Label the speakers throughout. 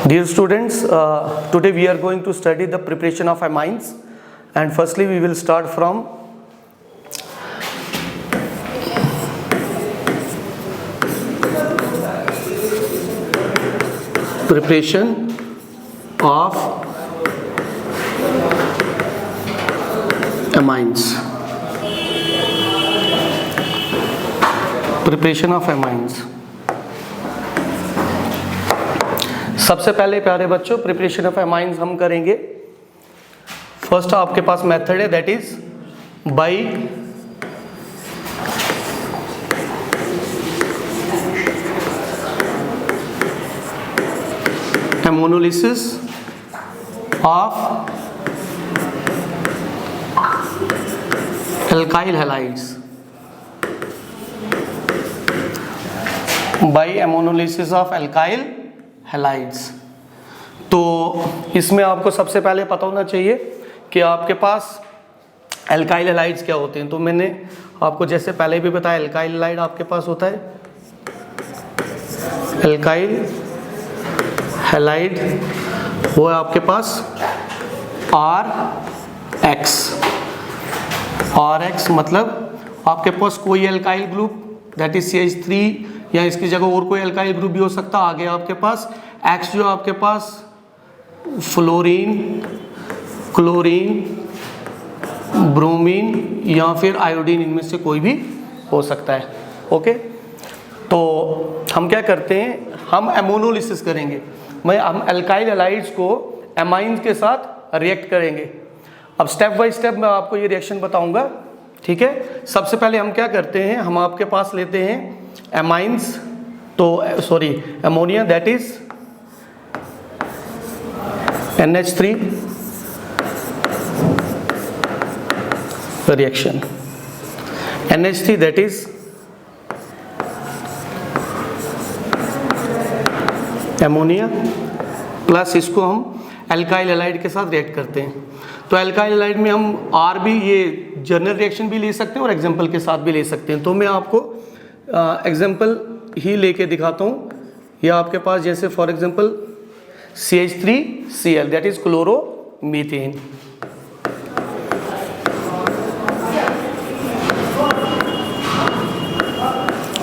Speaker 1: Dear students, today we are going to study the preparation of amines, and firstly we will start from preparation of amines. Preparation of amines. सबसे पहले प्यारे बच्चों preparation of amines हम करेंगे। First आपके पास method है that is by ammonolysis of alkyl halides. By ammonolysis of alkyl halides. तो इसमें आपको सबसे पहले पता होना चाहिए कि आपके पास एल्काइल हैलाइड्स क्या होते हैं। तो मैंने आपको जैसे पहले भी बताया एल्काइल हैलाइड आपके पास होता है एल्काइल हैलाइड, वो है आपके पास RX मतलब आपके पास कोई alkyl group that is CH3 या इसकी जगह और कोई एल्काइल ग्रुप भी हो सकता है। आगे आपके पास X जो आपके पास फ्लोरीन, क्लोरीन, ब्रोमीन या फिर आयोडीन, इनमें से कोई भी हो सकता है। ओके, तो हम क्या करते हैं, हम एमोनोलिसिस करेंगे। हम एल्काइल हैलाइड्स को एमाइंस के साथ रिएक्ट करेंगे। अब स्टेप बाय स्टेप मैं आपको ये रिएक्शन बताऊंगा, ठीक है। सबसे पहले हम क्या करते हैं, हम आपके पास लेते हैं एमाइंस, तो sorry ammonia that is NH3 reaction, NH3 that is ammonia plus इसको हम एल्काइल हैलाइड के साथ रिएक्ट करते हैं। तो एल्काइल हैलाइड में हम आर भी, ये जनरल रिएक्शन भी ले सकते हैं और एग्जांपल के साथ भी ले सकते हैं। तो मैं आपको एग्जांपल ही लेके दिखाता हूँ। या आपके पास जैसे for example CH3Cl that is chloromethane.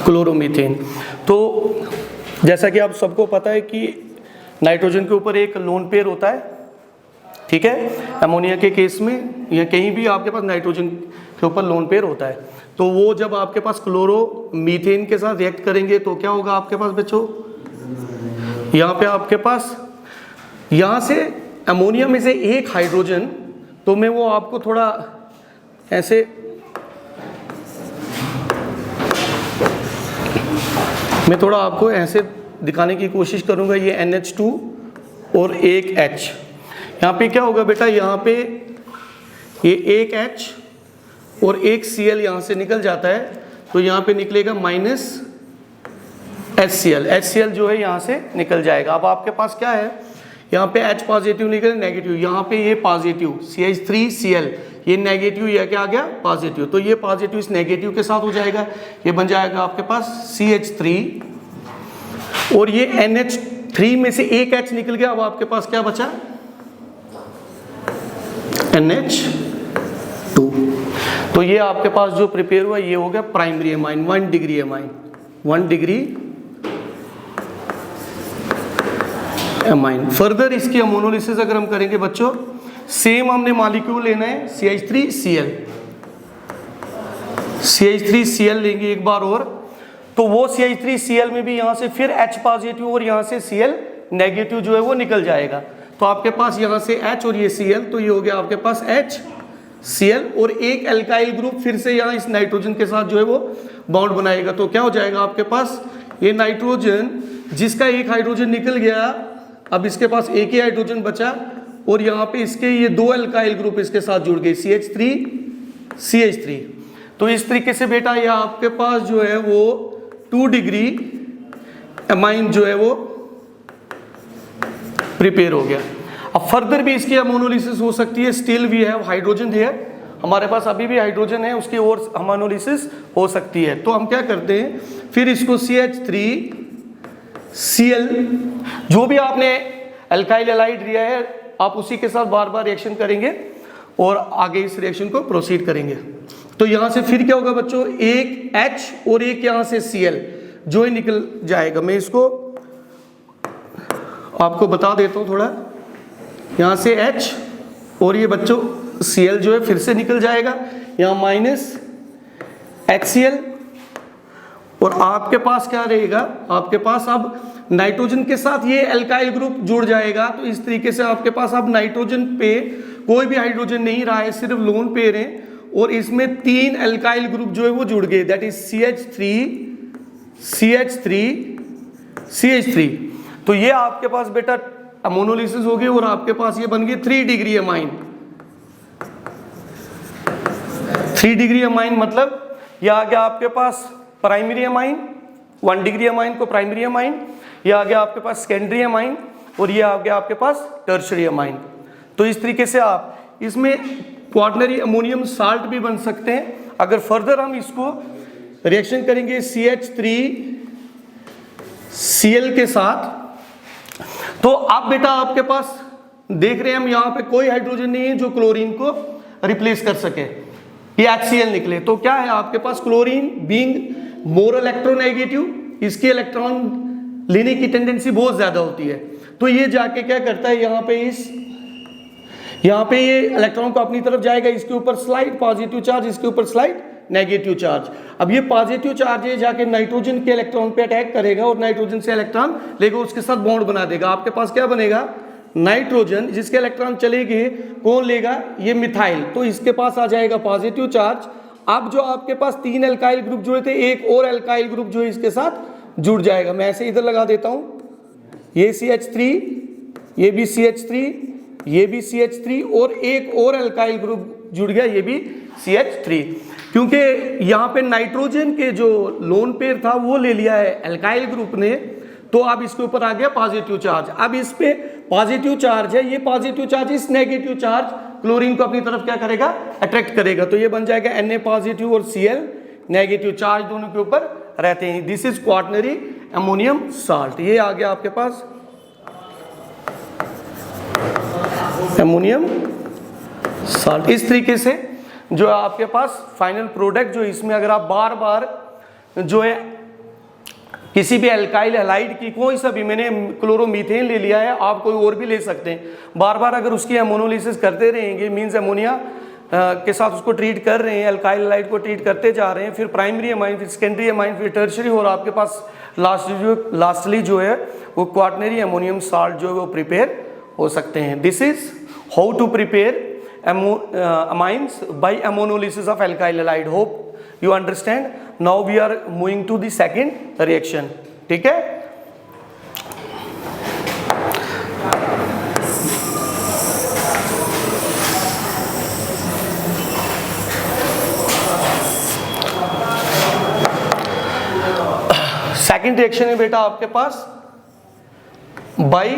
Speaker 1: Chloromethane, तो जैसा कि आप सबको पता है कि नाइट्रोजन के ऊपर एक लोन पेयर होता है, ठीक है। अमोनिया के केस में या कहीं भी आपके पास नाइट्रोजन के ऊपर लोन पेयर होता है। तो वो जब आपके पास क्लोरोमीथेन के साथ रिएक्ट करेंगे तो क्या होगा आपके पास बच्चों, यहाँ पे आपके पास यहाँ से अमोनिया में से एक हाइड्रोजन, तो मैं वो आपको थोड़ा ऐसे आपको ऐसे दिखाने की कोशिश करूंगा। ये NH2 और एक H, यहाँ पे क्या होगा बेटा, यहाँ पे ये एक H और एक Cl यहाँ से निकल जाता है, तो यहाँ पे निकलेगा माइनस HCl जो है यहाँ से निकल जाएगा। अब आपके पास क्या है, यहाँ पे H पॉजिटिव निकले नेगेटिव, यहाँ पे ये पॉजिटिव CH3Cl, ये नेगेटिव, ये क्या आ गया पॉजिटिव, तो ये पॉजिटिव इस नेगेटिव के साथ हो जाएगा, ये बन जाएगा आपके पास CH3 और ये NH3 में से एक H निकल गया। अब आपके पास क्या बचा, NH2। तो ये आपके पास जो प्रिपेयर हुआ ये हो गया primary amine, 1 degree amine, 1 degree amine. Further इसकी अमोनोलिसिस अगर हम करेंगे बच्चों, सेम हमने मॉलिक्यूल लेना है CH3Cl लेंगे एक बार और, तो वो CH3Cl में भी यहाँ से फिर H पॉजिटिव और यहाँ से Cl नेगेटिव जो है वो निकल जाएगा। तो आपके पास यहाँ से H और ये Cl, तो ये हो गया आपके पास HCl और एक एल्काइल ग्रुप फिर से यहाँ इस नाइट्रोजन के साथ जो है वो बॉन्ड बनाएगा। तो क्या हो जाएगा आपके पास, ये नाइट्रोजन जिसका एक हाइड्रोजन निकल गया, अब इसके पास एक ही हाइड्रोजन बचा और यहाँ पे इसके ये दो एल्काइल ग्रुप इसके साथ जुड़ गए CH3। तो इस तरीके से बेटा ये आपके पास जो है वो 2 डिग्री एमाइन जो है वो प्रिपेयर हो गया। अब फर्दर भी इसकी अमोनोलिसिस हो सकती है, still we have hydrogen here, हमारे पास अभी भी हाइड्रोजन है, उसकी और अमोनोलिसिस हो सकती है। तो हम क्या करते हैं, फिर इसको CH3Cl जो भी आपने अल्काइल हैलाइड दिया है, आप उसी के साथ बार बार रिएक्शन करेंगे और आगे इस रिएक्शन को प्रोसीड करेंगे। तो यहां से फिर क्या होगा बच्चों, एक H और एक यहां से Cl जो ही निकल जाएगा। मैं इसको आपको बता देता हूं थोड़ा, यहां से H और ये बच्चों Cl जो है फिर से निकल जाएगा, यहां माइनस HCl और आपके पास क्या रहेगा, आपके पास अब नाइट्रोजन के साथ ये एल्काइल ग्रुप जुड़ जाएगा। तो इस तरीके से आपके पास अब नाइट्रोजन पे कोई भी हाइड्रोजन नहीं रहा है, सिर्फ लोन पेयर है और इसमें 3 एल्काइल ग्रुप जो है वो जुड़ गए, दैट इज CH3 तो ये आपके पास बेटा अमोनोलिसिस हो गई और आपके पास ये बन गई 3 डिग्री अमाइन। 3 डिग्री अमाइन मतलब ये आ गया आपके पास प्राइमरी अमाइन, 1 डिग्री अमाइन को प्राइमरी अमाइन, ये आ गया आपके पास सेकेंडरी अमाइन और ये आ गया आपके पास टर्शरी अमाइन। तो इस तरीके से आप इसमें क्वाटरनरी अमोनियम साल्ट भी बन सकते हैं। अगर फर्दर हम इसको रिएक्शन करेंगे CH3Cl के साथ, तो आप बेटा आपके पास देख रहे हैं हम यहाँ पे कोई हाइड्रोजन नहीं है जो क्लोरीन को रिप्लेस कर सके, ये HCl निकले। तो क्या है आपके पास, क्लोरीन बीइंग मोर इलेक्ट्रोनेगेटिव, इसके इलेक्ट्रॉन लेने की टेंडेंसी बहुत ज्यादा होती है। तो ये जाके क्या करता है, यहाँ पे ये इलेक्ट्रॉन को अपनी तरफ जाएगा, इसके ऊपर स्लाइड पॉजिटिव चार्ज, इसके ऊपर स्लाइड नेगेटिव चार्ज। अब ये पॉजिटिव चार्ज है जाके नाइट्रोजन के इलेक्ट्रॉन पे अटैक करेगा और नाइट्रोजन से इलेक्ट्रॉन लेगा, उसके साथ बॉन्ड बना देगा। आपके पास क्या बनेगा, नाइट्रोजन जिसके इलेक्ट्रॉन चले गए, कौन लेगा, ये मिथाइल, तो इसके पास आ जाएगा पॉजिटिव चार्ज। अब जो आपके पास 3 एल्काइल ग्रुप जुड़े थे, एक और एल्काइल ग्रुप जो है इसके साथ जुड़ जाएगा। मैं ऐसे इधर लगा देता हूं, ये CH3, ये भी CH3, ये भी CH3 और एक और एल्काइल ग्रुप जुड़ गया, ये भी CH3। क्योंकि यहाँ पे नाइट्रोजन के जो लोन पेयर था वो ले लिया है एल्काइल ग्रुप ने, तो अब इसके ऊपर आ गया पॉजिटिव चार्ज। अब इस पे पॉजिटिव चार्ज है, ये पॉजिटिव चार्ज इस नेगेटिव चार्ज क्लोरीन को अपनी तरफ क्या करेगा, अट्रैक्ट करेगा। तो ये बन जाएगा Na पॉजिटिव और Cl नेगेटिव, चार्ज दोनों के ऊपर रहते हैं। This is quaternary ammonium salt. ये आ गया आपके पास अमोनियम साल्ट। इस तरीके से जो है आपके पास फाइनल प्रोडक्ट जो इसमें अगर आप बार बार जो है किसी भी एल्काइल हैलाइड की कोई सा भी, मैंने क्लोरोमीथेन ले लिया है, आप कोई और भी ले सकते हैं, बार बार अगर उसकी अमोनोलिसिस करते रहेंगे, मींस अमोनिया के साथ उसको ट्रीट कर रहे हैं, एल्काइल हैलाइड को ट्रीट करते जा रहे हैं, फिर प्राइमरी अमाइन, फिर सेकेंडरी अमाइन, फिर टर्शरी, और आपके पास लास्टली जो है वो क्वाटरनरी अमोनियम साल्ट जो है वो प्रिपेयर हो सकते हैं। This is how to prepare amines by ammonolysis of alkyl halide. Hope you understand. Now we are moving to the second reaction. ठीक है, सेकेंड रिएक्शन है बेटा आपके पास by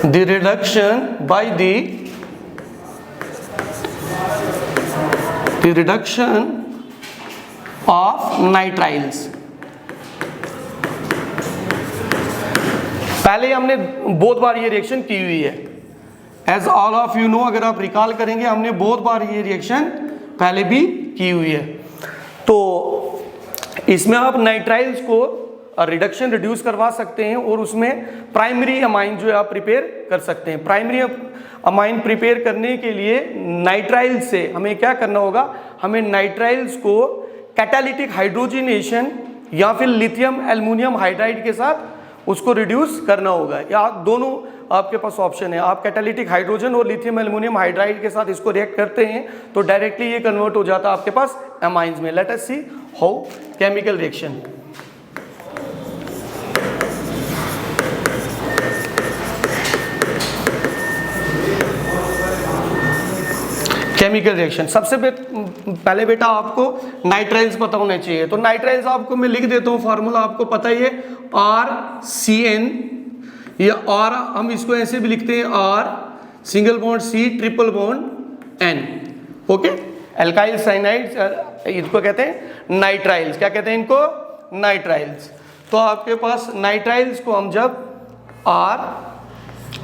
Speaker 1: the reduction of nitriles। पहले हमने बहुत बार ये रिएक्शन की हुई है, as all of you know, अगर आप रिकॉल करेंगे हमने बहुत बार ये रिएक्शन पहले भी की हुई है। तो इसमें आप नाइट्राइल्स को रिडक्शन रिड्यूस करवा सकते हैं और उसमें प्राइमरी अमाइन जो है आप प्रिपेयर कर सकते हैं। प्राइमरी अमाइन प्रिपेयर करने के लिए नाइट्राइल से हमें क्या करना होगा, हमें नाइट्राइल्स को कैटालिटिक हाइड्रोजनेशन या फिर लिथियम एल्युमिनियम हाइड्राइड के साथ उसको रिड्यूस करना होगा, या दोनों आपके पास ऑप्शन है। आप कैटालिटिक हाइड्रोजन और लिथियम एल्युमिनियम हाइड्राइड के साथ इसको रिएक्ट करते हैं तो डायरेक्टली ये कन्वर्ट हो जाता है आपके पास अमाइंस में। Let us see how chemical reaction. Chemical reaction, सबसे पहले बेटा आपको नाइट्राइल्स पता होने चाहिए। तो नाइट्राइल्स आपको मैं लिख देता हूँ, फार्मूला आपको पता ही है, RCN, या और हम इसको ऐसे भी लिखते हैं R single bond C triple bond N। Okay, alkyl cyanides इनको कहते हैं नाइट्राइल्स। क्या कहते हैं इनको, नाइट्राइल्स। तो आपके पास नाइट्राइल्स को हम जब R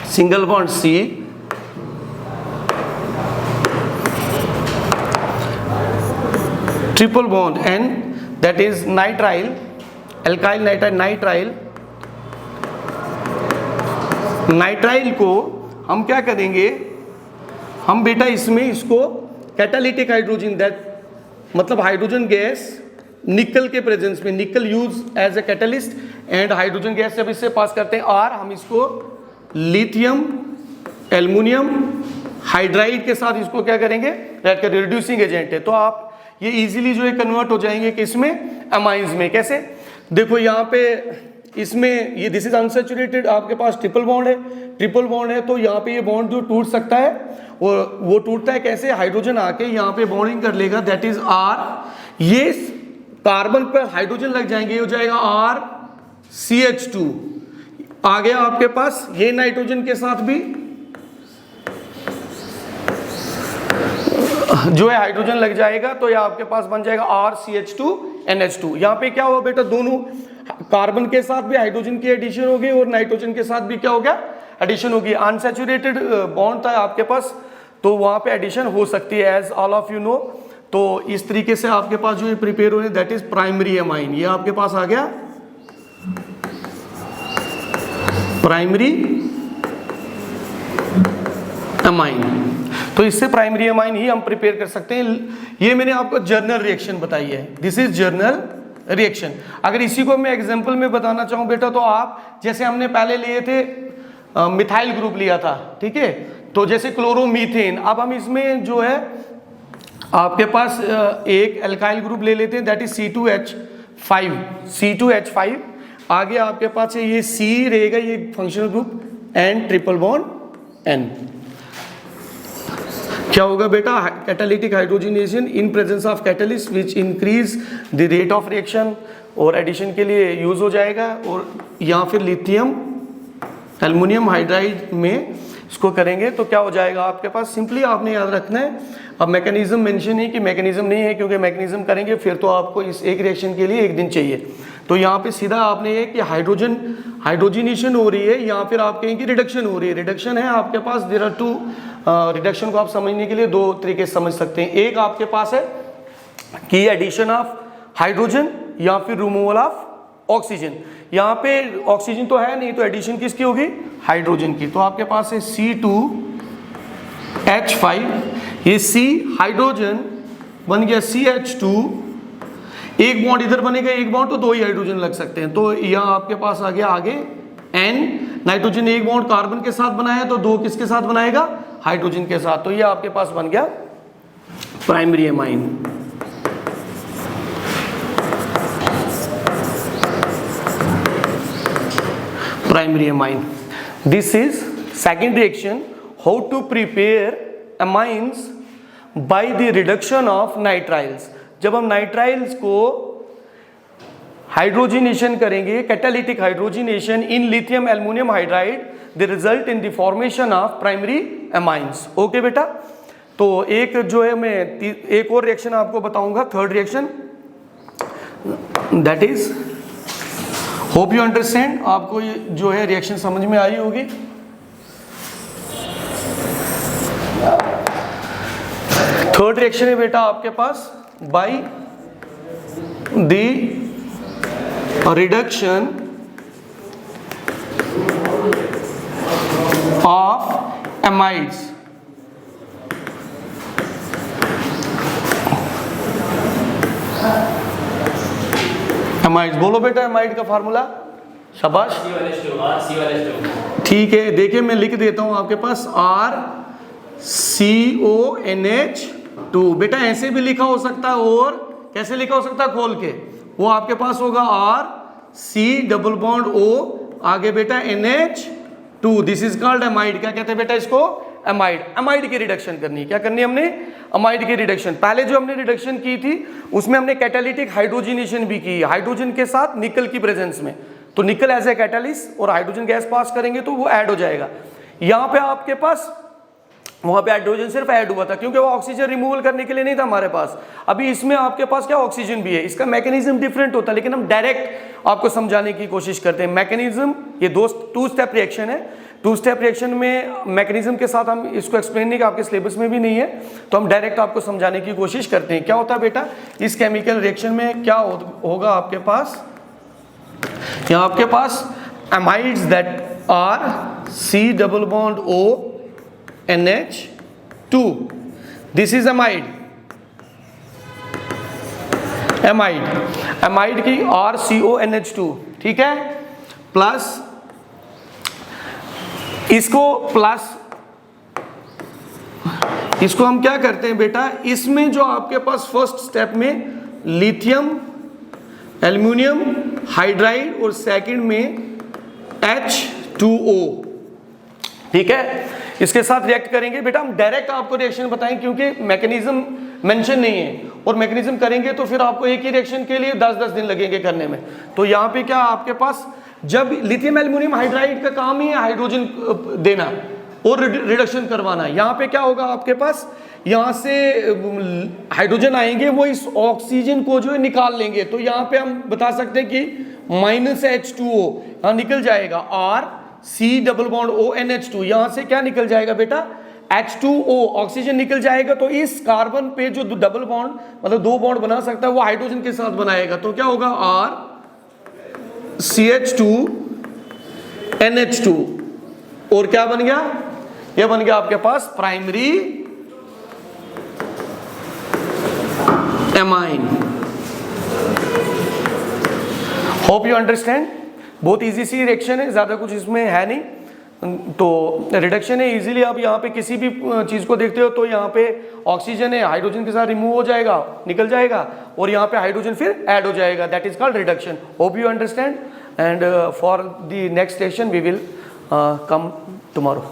Speaker 1: single bond C, triple bond N, that is nitrile, alkyl nitrile, nitrile. Nitrile को हम क्या करेंगे, हम बेटा इसमें इसको कैटालिटिक हाइड्रोजन, दैट मतलब हाइड्रोजन गैस निकल के प्रेजेंस में, nickel use as a catalyst and hydrogen gas जब इससे पास करते हैं और हम इसको लिथियम एल्युमिनियम हाइड्राइड के साथ इसको क्या करेंगे, ऐड कर, रिड्यूसिंग एजेंट है। तो आप ये इजीली जो है कन्वर्ट हो जाएंगे कि इसमें अमाइंस में। कैसे, देखो यहाँ पे इसमें ये दिस इज अनसैचुरेटेड, आपके पास ट्रिपल बॉन्ड है, ट्रिपल बॉन्ड है तो यहाँ पे ये बॉन्ड जो टूट सकता है और वो टूटता है कैसे, हाइड्रोजन आके यहाँ पे बॉन्डिंग कर लेगा, दैट इज R। ये कार्बन पर हाइड्रोजन लग जाएंगे, ये हो जाएगा RCH2। आ गया आपके पास ये नाइट्रोजन के साथ भी जो है हाइड्रोजन लग जाएगा, तो ये आपके पास बन जाएगा RCH2NH2। यहाँ पे क्या हुआ बेटा, दोनों कार्बन के साथ भी हाइड्रोजन की एडिशन होगी और नाइट्रोजन के साथ भी क्या हो गया, एडिशन होगी। अनसैचुरेटेड बॉन्ड था आपके पास तो वहां पे एडिशन हो सकती है, as all of you know. तो इस तरीके से आपके पास जो प्रिपेयर हो रहे, दैट इज प्राइमरी एमाइन। ये आपके पास आ गया प्राइमरी एमाइन। तो इससे प्राइमरी एमाइन ही हम प्रिपेयर कर सकते हैं। ये मैंने आपको जर्नल रिएक्शन बताई है, दिस इज जर्नल रिएक्शन। अगर इसी को मैं एग्जांपल में बताना चाहूं बेटा, तो आप जैसे हमने पहले लिए थे मिथाइल ग्रुप लिया था, ठीक है, तो जैसे क्लोरोमीथेन, अब हम इसमें जो है आपके पास एक एल्काइल ग्रुप ले लेते हैं, दैट इज C2H5, C2H5। आगे आपके पास ये C रहेगा, ये functional group, and triple bond N। क्या होगा बेटा, catalytic hydrogenation in presence of catalyst which increase the rate of reaction, और एडिशन के लिए यूज हो जाएगा। और या फिर लिथियम एल्युमिनियम हाइड्राइड में इसको करेंगे तो क्या हो जाएगा आपके पास, सिंपली आपने याद रखना है। अब मैकेनिज्म मेंशन है कि मैकेनिज्म नहीं है, क्योंकि मैकेनिज्म करेंगे फिर तो आपको इस एक रिएक्शन के लिए एक दिन चाहिए। तो यहाँ पे सीधा आपने ये कि हाइड्रोजनेशन हो रही है, या फिर आप कहेंगे रिडक्शन हो रही है। रिडक्शन है आपके पास, देयर आर टू, रिडक्शन को आप समझने के लिए दो तरीके से समझ सकते हैं। एक आपके पास है कि एडिशन ऑफ हाइड्रोजन या फिर रिमूवल ऑफ ऑक्सीजन। यहाँ पे ऑक्सीजन तो है नहीं, तो एडिशन किसकी होगी, हाइड्रोजन की। तो आपके पास है C2H5, ये C हाइड्रोजन बन गया CH2, एक बॉन्ड इधर बनेगा, एक बॉन्ड, तो दो ही हाइड्रोजन लग सकते हैं। तो यहाँ आपके पास आ गया आगे N, नाइट्रोजन एक बॉन्ड कार्बन के साथ बनाया, तो दो किसके साथ बनाएगा, हाइड्रोजन के साथ। तो ये आपके पास बन गया primary amine. Primary amine, this is second reaction, how to prepare amines by the reduction of nitriles. जब हम नाइट्राइल्स को हाइड्रोजनेशन करेंगे, catalytic hydrogenation in lithium aluminium hydride, the result in the formation of primary amines. Okay बेटा, तो एक जो है मैं एक और रिएक्शन आपको बताऊंगा, third reaction, that is, hope you understand, आपको ये जो है रिएक्शन समझ में आई होगी। थर्ड रिएक्शन है बेटा आपके पास by the reduction of amides. Amides बोलो बेटा, एमाइड का फार्मूला, शाबाश, ठीक है। देखिए मैं लिख देता हूं आपके पास RCONH2। बेटा ऐसे भी लिखा हो सकता है, और कैसे लिखा हो सकता है, खोल के, वो आपके पास होगा RC_O, आगे बेटा NH2, this is called amide. क्या कहते हैं बेटा इसको, एमाइड। एमाइड की रिडक्शन करनी है, क्या करनी है हमने, एमाइड की रिडक्शन। पहले जो हमने रिडक्शन की थी उसमें हमने कैटालिटिक हाइड्रोजनेशन भी की, हाइड्रोजन के साथ निकल की प्रेजेंस में, तो निकल एज ए कैटालिस्ट और हाइड्रोजन गैस पास करेंगे तो वो ऐड हो जाएगा। यहाँ पे आपके पास, वहां पे हाइड्रोजन सिर्फ ऐड हुआ था क्योंकि वो ऑक्सीजन रिमूवल करने के लिए नहीं था हमारे पास। अभी इसमें आपके पास क्या, ऑक्सीजन भी है, इसका मैकेनिज्म डिफरेंट होता है, लेकिन हम डायरेक्ट आपको समझाने की कोशिश करते हैं। मैकेनिज्म, ये टू स्टेप रिएक्शन है। टू स्टेप रिएक्शन में मैकेनिज्म के साथ हम इसको एक्सप्लेन नहीं, कि आपके सिलेबस में भी नहीं है, तो हम डायरेक्ट आपको समझाने की कोशिश करते हैं। क्या होता है बेटा, इस केमिकल रिएक्शन में क्या होगा आपके पास, यहाँ आपके पास amides that are C double bond O NH2, this is amide. Amide की RCONH2, ठीक है, प्लस इसको हम क्या करते हैं बेटा, इसमें जो आपके पास फर्स्ट स्टेप में लिथियम एल्युमिनियम हाइड्राइड और सेकंड में H2O, ठीक है, इसके साथ रिएक्ट करेंगे। बेटा हम डायरेक्ट आपको रिएक्शन बताएं, क्योंकि मैकेनिज्म मेंशन नहीं है, और मैकेनिज्म करेंगे तो फिर आपको एक ही रिएक्शन के लिए 10-10 दिन लगेंगे करने में। तो यहाँ पे क्या आपके पास, जब लिथियम एल्युमिनियम हाइड्राइड का काम ही है हाइड्रोजन देना और रिडक्शन करवाना, यहाँ पे क्या होगा आपके पास, यहाँ से हाइड्रोजन आएंगे, वो इस ऑक्सीजन को जो है निकाल लेंगे। तो यहाँ पे हम बता सकते हैं कि -H2O यहाँ निकल जाएगा, C double bond O NH2, यहाँ से क्या निकल जाएगा बेटा, H2O, ऑक्सीजन निकल जाएगा। तो इस कार्बन पे जो डबल बॉन्ड मतलब 2 बॉन्ड बना सकता है वो हाइड्रोजन के साथ बनाएगा। तो क्या होगा, CH2 NH2, और क्या बन गया, ये बन गया आपके पास primary amine. Hope you understand. बहुत इजी सी रिएक्शन है, ज्यादा कुछ इसमें है नहीं, तो रिडक्शन है। इजीली आप यहाँ पे किसी भी चीज को देखते हो तो यहाँ पे ऑक्सीजन है, हाइड्रोजन के साथ रिमूव हो जाएगा, निकल जाएगा, और यहाँ पे हाइड्रोजन फिर ऐड हो जाएगा, that is called reduction. Hope you understand, and for the next session we will come tomorrow.